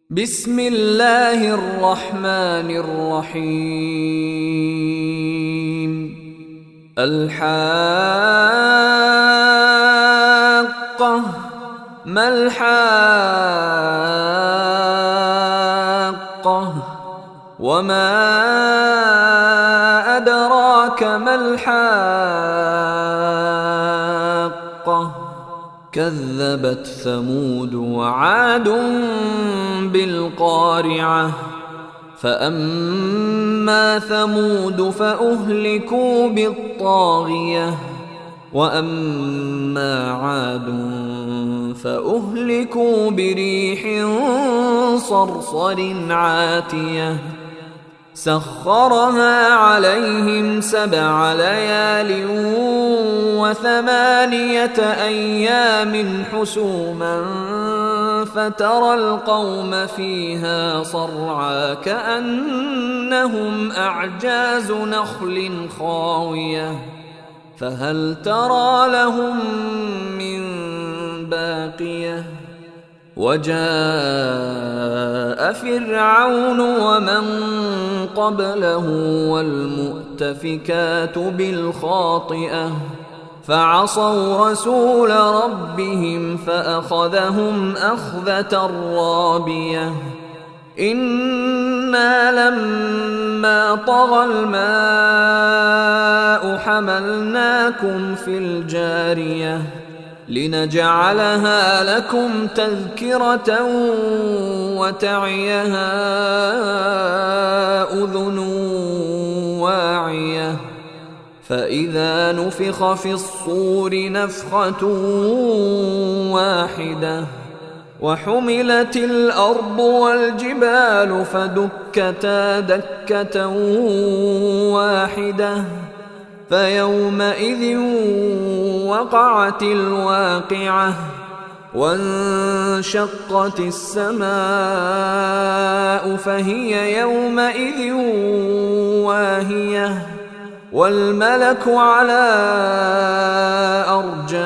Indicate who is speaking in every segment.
Speaker 1: بسم الله الرحمن الرحيم. الحاقة ما الحاقة وما أدراك ما الحاقة كذبت ثمود وعاد بالقارعة فأما ثمود فأهلكوا بالطاغية وأما عاد فأهلكوا بريح صرصر عاتية سخرها عليهم 7 ليال و8 أيام حسوما فترى القوم فيها صرعى كأنهم أعجاز نخل خاوية فهل ترى لهم من باقية وجاء فرعون ومن قبله والمؤتفكات بالخاطئة فعصوا رسول ربهم فأخذهم أخذة رابية إنا لما طغى الماء حملناكم في الجارية لنجعلها لكم تذكرة وتعيها أذن واعية فإذا نفخ في الصور نفخة واحدة وحملت الأرض والجبال فدكتا دكة واحدة فيومئذ وقعت الواقعة وانشقت السماء فهي يومئذ واهية والملك على أرجائها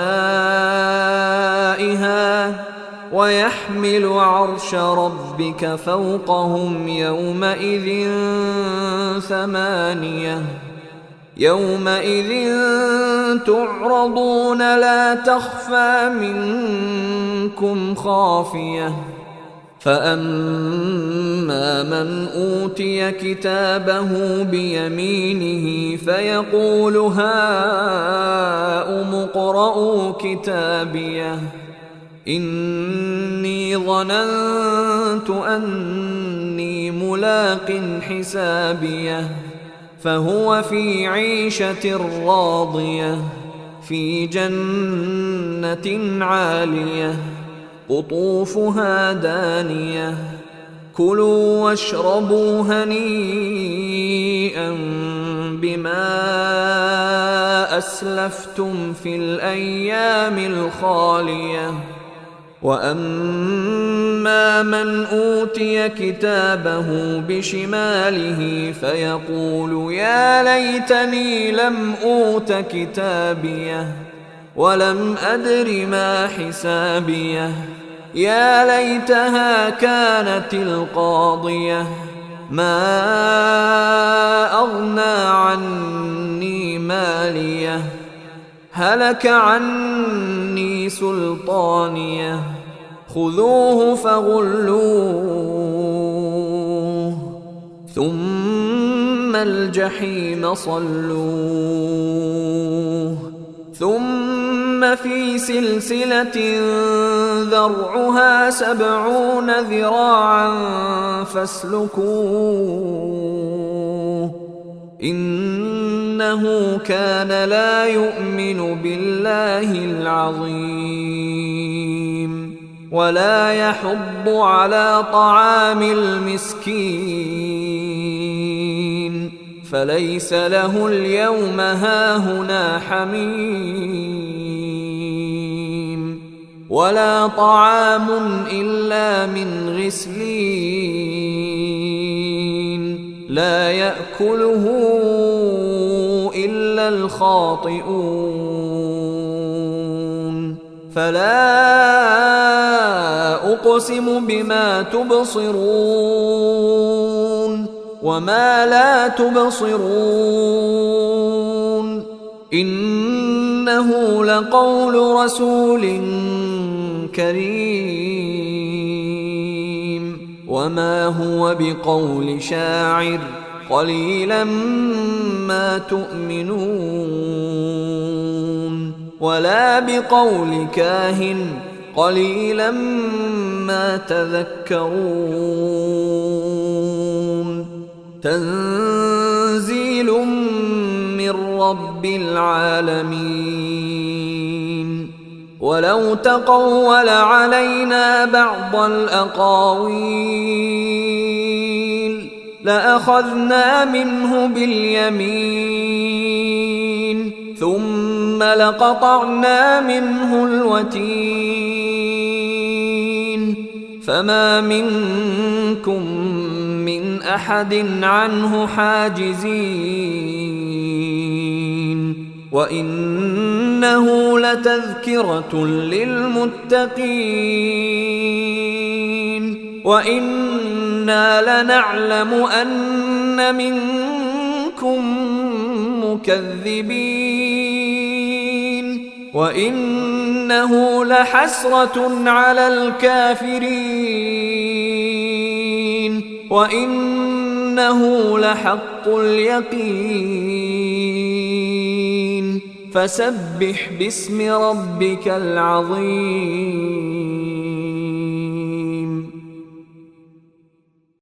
Speaker 1: ويحمل عرش ربك فوقهم يومئذ 8 يومئذ تعرضون لا تخفى منكم خافية فأما من أوتي كتابه بيمينه فيقول هاؤم اقرءوا كتابيه إني ظننت أني ملاق حسابيه فهو في عيشة راضية في جنة عالية قطوفها دانية كلوا واشربوا هنيئا بما أسلفتم في الأيام الخالية وأما من أوتي كتابه بشماله فيقول يا ليتني لم أوت كتابيه ولم أدر ما حسابيه يا ليتها كانت القاضية ما أغنى عني ماليه هلك عني سلطانيه خذوه فغلوه ثم الجحيم صلوه ثم في سلسلة ذرعها 70 ذراعا فاسلكوه إنه كان لا يؤمن بالله العظيم ولا يحض على طعام المسكين فليس له اليوم هاهنا حميم ولا طعام إلا من غسلين لا يأكله إلا الخاطئون فلا أقسم بما تبصرون وما لا تبصرون إنه لقول رسول كريم وما هو بقول شاعر قليلا ما تؤمنون ولا بقول كاهن قليلا ما تذكرون تنزيل من رب العالمين ولو تقول علينا بعض الأقاويل لأخذنا منه باليمين ثم لقطعنا منه الوتين فما منكم من أحد عنه حاجزين وإنه لتذكرة للمتقين وإنا لنعلم أن منكم مكذبين وإنه لحسرة على الكافرين وإنه لحق اليقين فسبح باسم ربك العظيم